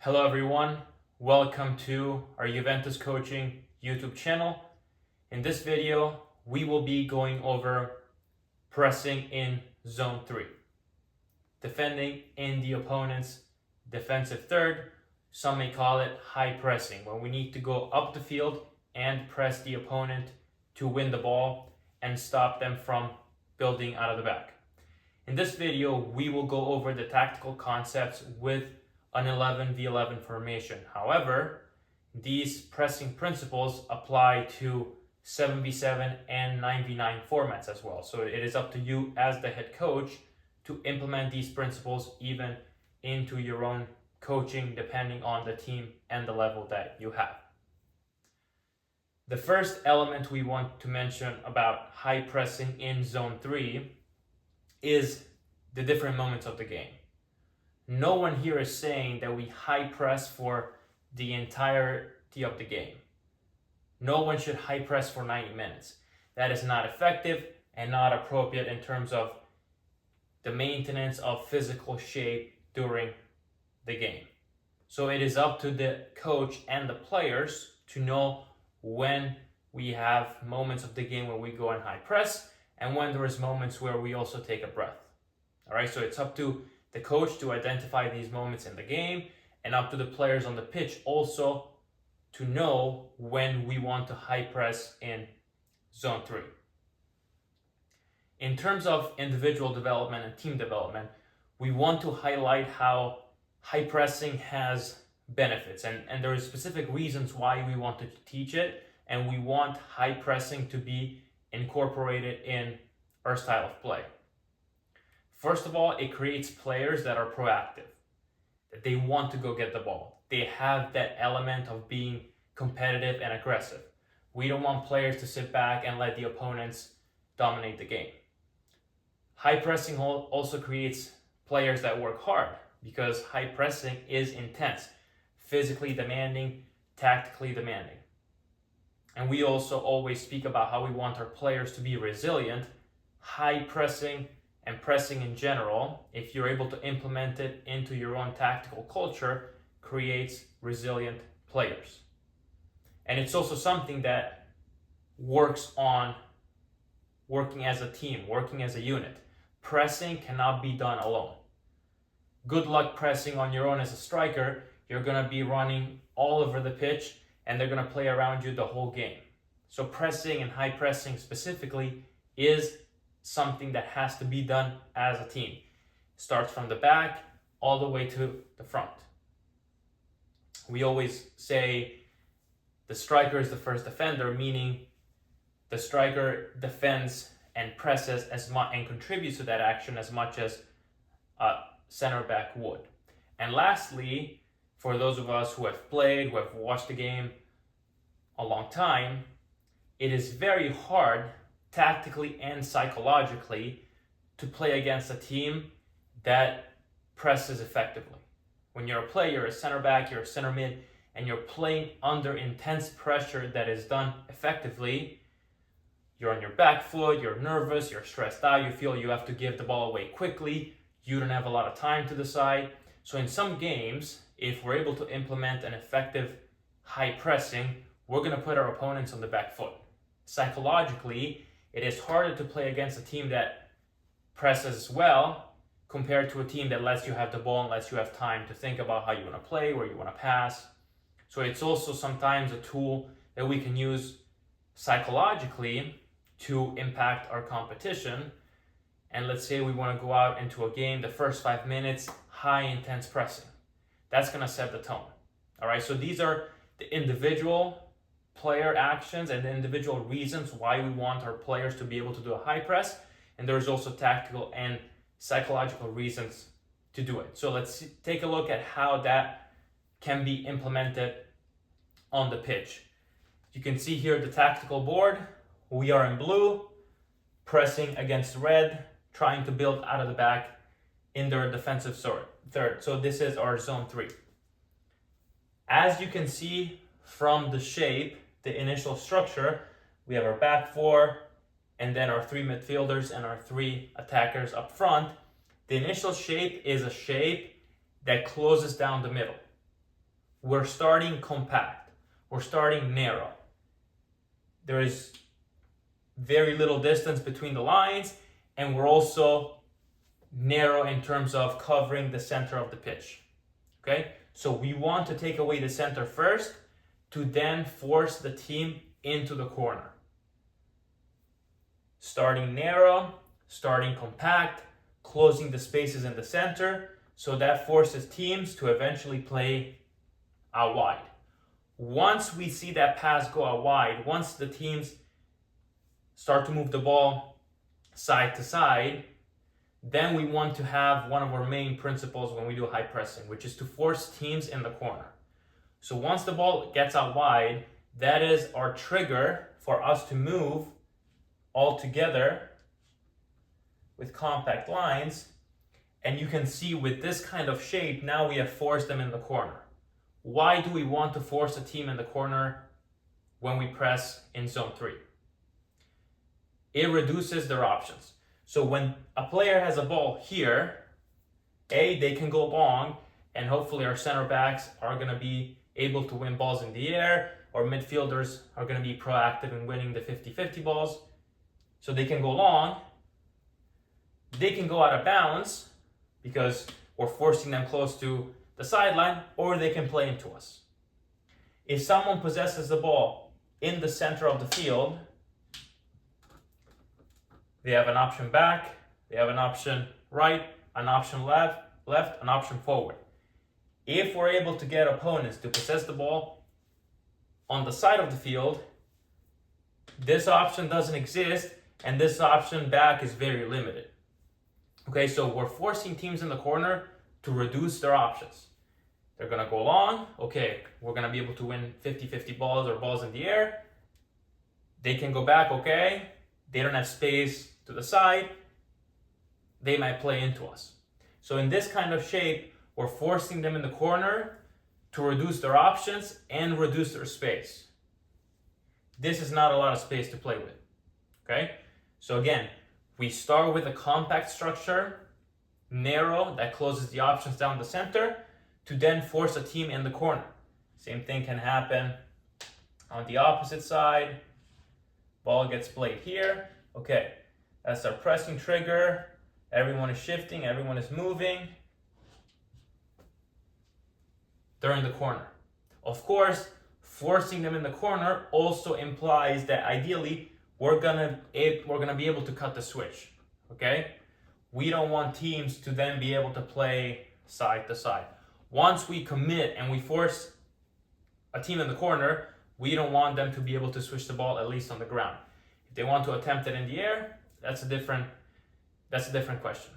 Hello everyone, welcome to our Juventus Coaching YouTube channel. In this video, we will be going over pressing in zone 3, defending in the opponent's defensive third. Some may call it high pressing, when we need to go up the field and press the opponent to win the ball and stop them from building out of the back. In this video, we will go over the tactical concepts with an 11v11 formation. However, these pressing principles apply to 7v7 and 9v9 formats as well. So it is up to you as the head coach to implement these principles even into your own coaching, depending on the team and the level that you have. The first element we want to mention about high pressing in zone 3 is the different moments of the game. No one here is saying that we high press for the entirety of the game. No one should high press for 90 minutes. That is not effective and not appropriate in terms of the maintenance of physical shape during the game. So it is up to the coach and the players to know when we have moments of the game where we go in high press and when there is moments where we also take a breath. All right, so it's up to the coach to identify these moments in the game and up to the players on the pitch also to know when we want to high press in zone 3. In terms of individual development and team development, we want to highlight how high pressing has benefits, and there are specific reasons why we want to teach it, and we want high pressing to be incorporated in our style of play. First of all, it creates players that are proactive, that they want to go get the ball. They have that element of being competitive and aggressive. We don't want players to sit back and let the opponents dominate the game. High pressing also creates players that work hard, because high pressing is intense, physically demanding, tactically demanding. And we also always speak about how we want our players to be resilient. High pressing and pressing in general, if you're able to implement it into your own tactical culture, creates resilient players. And it's also something that works on working as a team, working as a unit. Pressing cannot be done alone. Good luck pressing on your own as a striker. You're going to be running all over the pitch and they're going to play around you the whole game. So pressing and high pressing specifically is something that has to be done as a team. Starts from the back all the way to the front. We always say the striker is the first defender, meaning the striker defends and presses as much and contributes to that action as much as a center back would. And lastly, for those of us who have played, who have watched the game a long time, it is very hard tactically and psychologically to play against a team that presses effectively. When you're a player, you're a center back, you're a center mid, and you're playing under intense pressure that is done effectively, you're on your back foot, you're nervous, you're stressed out, you feel you have to give the ball away quickly, you don't have a lot of time to decide. So in some games, if we're able to implement an effective high pressing, we're going to put our opponents on the back foot. Psychologically, it is harder to play against a team that presses well compared to a team that lets you have the ball and lets you have time to think about how you want to play, where you want to pass. So it's also sometimes a tool that we can use psychologically to impact our competition. And let's say we want to go out into a game, the first 5 minutes, high intense pressing. That's going to set the tone. All right, so these are the individual player actions and the individual reasons why we want our players to be able to do a high press, and there's also tactical and psychological reasons to do it. So let's take a look at how that can be implemented on the pitch. You can see here the tactical board. We are in blue, pressing against red, trying to build out of the back in their defensive third. So this is our zone 3. As you can see from the shape, the initial structure, we have our back 4 and then our 3 midfielders and our 3 attackers up front. The initial shape is a shape that closes down the middle. we're starting compact. We're starting narrow. There is very little distance between the lines, and we're also narrow in terms of covering the center of the pitch. Okay? So we want to take away the center first to then force the team into the corner. Starting narrow, starting compact, closing the spaces in the center, so that forces teams to eventually play out wide. Once we see that pass go out wide, once the teams start to move the ball side to side, then we want to have one of our main principles when we do high pressing, which is to force teams in the corner. So once the ball gets out wide, that is our trigger for us to move all together with compact lines. And you can see with this kind of shape, now we have forced them in the corner. Why do we want to force a team in the corner when we press in zone 3? It reduces their options. So when a player has a ball here, they can go long, and hopefully our center backs are going to be able to win balls in the air, or midfielders are going to be proactive in winning the 50-50 balls. So they can go long, they can go out of bounds because we're forcing them close to the sideline, or they can play into us. If someone possesses the ball in the center of the field, they have an option back, they have an option right, an option left, an option forward. If we're able to get opponents to possess the ball on the side of the field, this option doesn't exist, and this option back is very limited. Okay, so we're forcing teams in the corner to reduce their options. They're going to go long. Okay, we're going to be able to win 50-50 balls or balls in the air. They can go back. Okay, they don't have space to the side. They might play into us. So in this kind of shape, we're forcing them in the corner to reduce their options and reduce their space. This is not a lot of space to play with. Okay, so again, we start with a compact structure, narrow, that closes the options down the center, to then force a team in the corner. Same thing can happen on the opposite side. Ball gets played here. Okay, that's our pressing trigger. Everyone is shifting, everyone is moving. They're in the corner. Of course, forcing them in the corner also implies that ideally we're gonna be able to cut the switch. Okay? We don't want teams to then be able to play side to side. Once we commit and we force a team in the corner, we don't want them to be able to switch the ball, at least on the ground. If they want to attempt it in the air, that's a different question.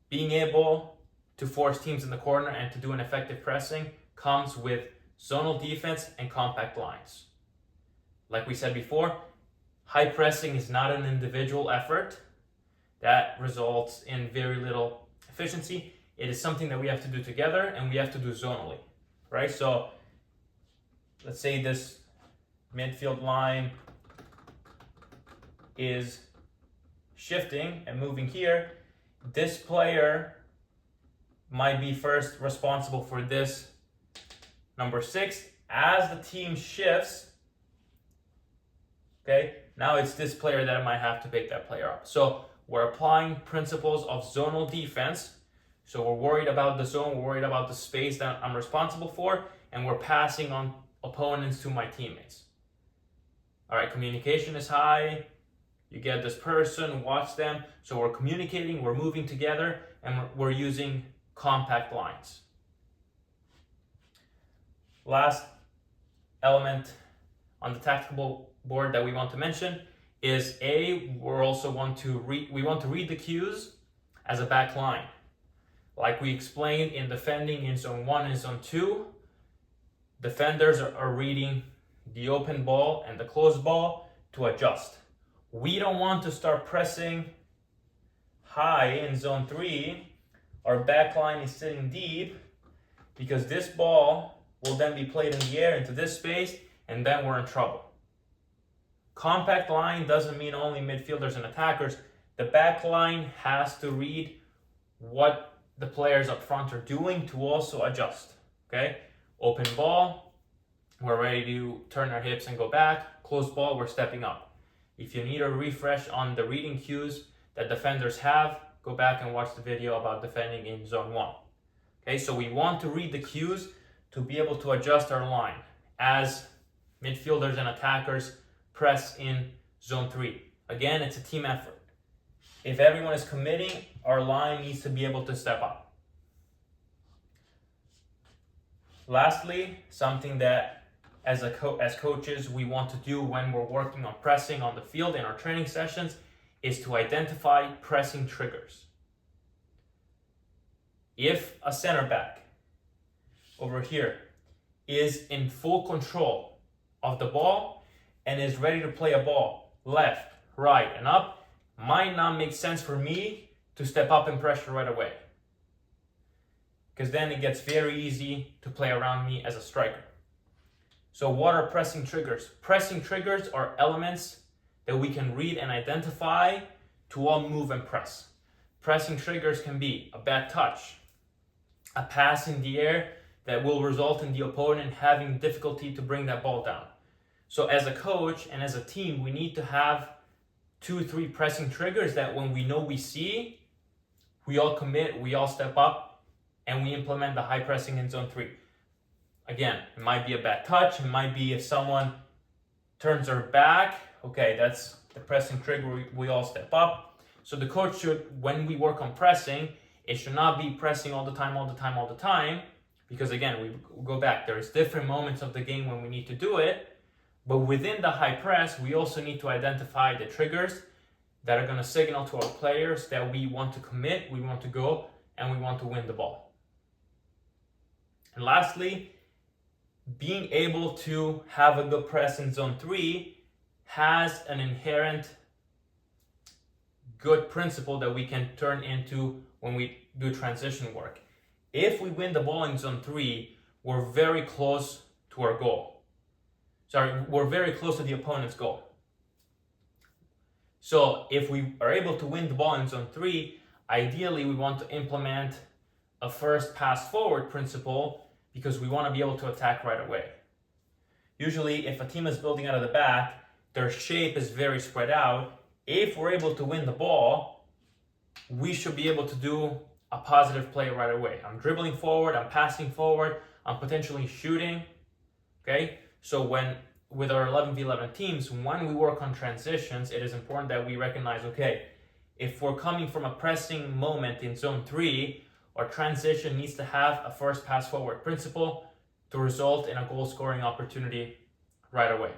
Being able to force teams in the corner and to do an effective pressing comes with zonal defense and compact lines. Like we said before, high pressing is not an individual effort that results in very little efficiency. It is something that we have to do together, and we have to do zonally, right? So let's say this midfield line is shifting and moving here. This player might be first responsible for this number 6. As the team shifts, okay, now it's this player that might have to pick that player up. So we're applying principles of zonal defense. So we're worried about the zone, we're worried about the space that I'm responsible for, and we're passing on opponents to my teammates. All right, communication is high. You get this person, watch them. So we're communicating, we're moving together, and we're using compact lines. Last element on the tactical board that we want to mention is we want to read the cues as a back line. Like we explained in defending in zone 1 and zone 2, defenders are reading the open ball and the closed ball to adjust. We don't want to start pressing high in zone 3. Our back line is sitting deep because this ball will then be played in the air into this space, and then we're in trouble. Compact line doesn't mean only midfielders and attackers. The back line has to read what the players up front are doing to also adjust. Okay, open ball, we're ready to turn our hips and go back. Closed ball, we're stepping up. If you need a refresh on the reading cues that defenders have, go back and watch the video about defending in zone 1. Okay, so we want to read the cues to be able to adjust our line as midfielders and attackers press in zone 3. Again, it's a team effort. If everyone is committing, our line needs to be able to step up. Lastly, something that as coaches we want to do when we're working on pressing on the field in our training sessions is to identify pressing triggers. If a center back over here is in full control of the ball and is ready to play a ball left, right, and up, might not make sense for me to step up and pressure right away, because then it gets very easy to play around me as a striker. So what are pressing triggers? Pressing triggers are elements that we can read and identify to all move and press. Pressing triggers can be a bad touch, a pass in the air that will result in the opponent having difficulty to bring that ball down. So as a coach and as a team, we need to have 2-3 pressing triggers that when we know we see, we all commit, we all step up, and we implement the high pressing in zone 3. Again, it might be a bad touch, it might be if someone turns their back, okay, that's the pressing trigger, we all step up. So the coach should, when we work on pressing, it should not be pressing all the time, because again, we go back, there's different moments of the game when we need to do it, but within the high press, we also need to identify the triggers that are going to signal to our players that we want to commit, we want to go, and we want to win the ball. And lastly, being able to have a good press in zone 3 has an inherent good principle that we can turn into when we do transition work. If we win the ball in zone 3, we're very close to our goal. We're very close to the opponent's goal. So if we are able to win the ball in zone 3, ideally we want to implement a first pass forward principle because we want to be able to attack right away. Usually if a team is building out of the back, their shape is very spread out. If we're able to win the ball, we should be able to do a positive play right away. I'm dribbling forward, I'm passing forward, I'm potentially shooting. Okay? So with our 11v11 teams, when we work on transitions, it is important that we recognize, okay, if we're coming from a pressing moment in zone 3, our transition needs to have a first pass forward principle to result in a goal scoring opportunity right away.